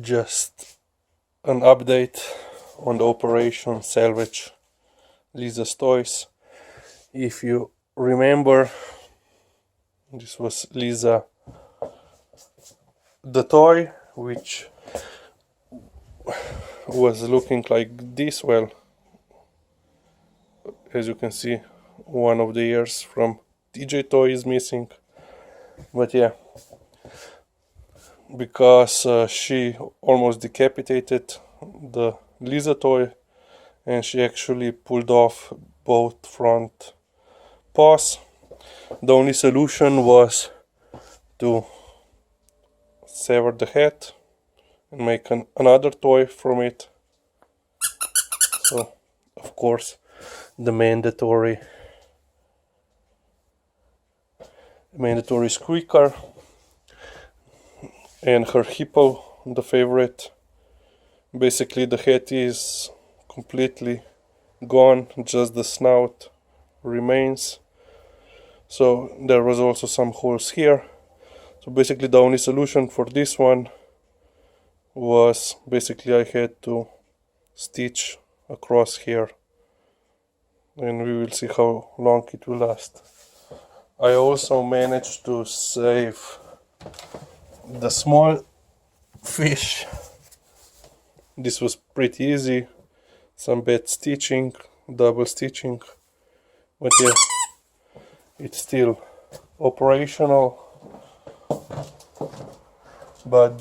just an update on the operation Salvage Liza's Toys. If you remember, this was Liza the toy, which was looking like this. Well, as you can see, one of the ears from TJ toy is missing, but yeah, because she almost decapitated the Liza toy, and she actually pulled off both front paws. The only solution was to sever the head and make another toy from it. So of course the mandatory squeaker and her hippo, the favorite. Basically the head is completely gone, just the snout remains. So there was also some holes here. So basically the only solution for this one was basically I had to stitch across here, and we will see how long it will last. I also managed to save the small fish. This was pretty easy, some bad stitching, double stitching, but yeah, it's still operational. But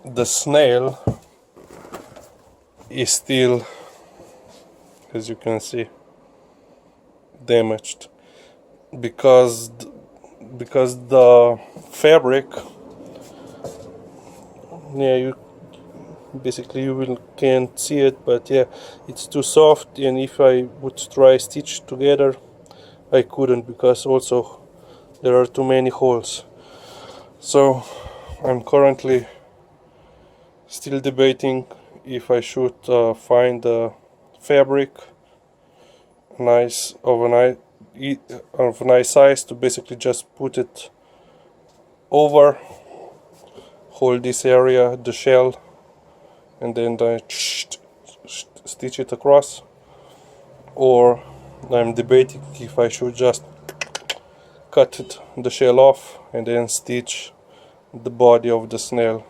the snail is still, as you can see, damaged because the fabric, yeah, you can't see it, but yeah, it's too soft, and if I would try stitch together I couldn't, because also there are too many holes. So I'm currently still debating if I should find a fabric of a nice size to basically just put it over, hold this area, the shell, and then stitch it across, or I'm debating if I should just cut the shell off and then stitch the body of the snail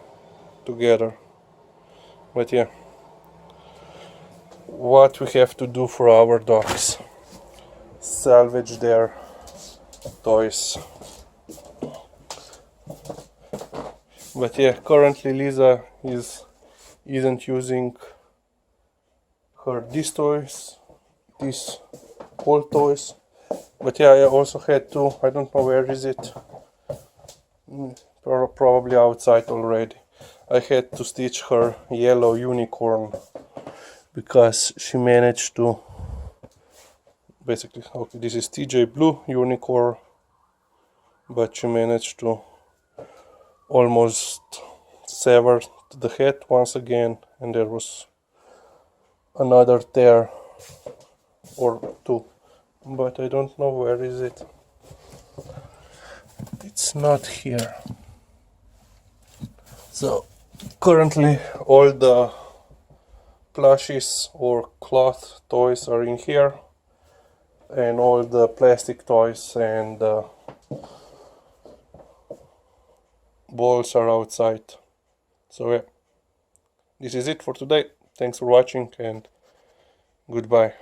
together. But yeah, what we have to do for our dogs: salvage their toys. But yeah, currently Liza isn't using these old toys. But yeah, I also had to, I don't know where is it, probably outside already. I had to stitch her yellow unicorn because she managed to basically, okay, this is TJ blue unicorn, but she managed to almost sever the head once again, and there was another tear or two, but I don't know where is it. It's not here. So currently all the plushies or cloth toys are in here, and all the plastic toys and balls are outside. So yeah, this is it for today. Thanks for watching, and goodbye.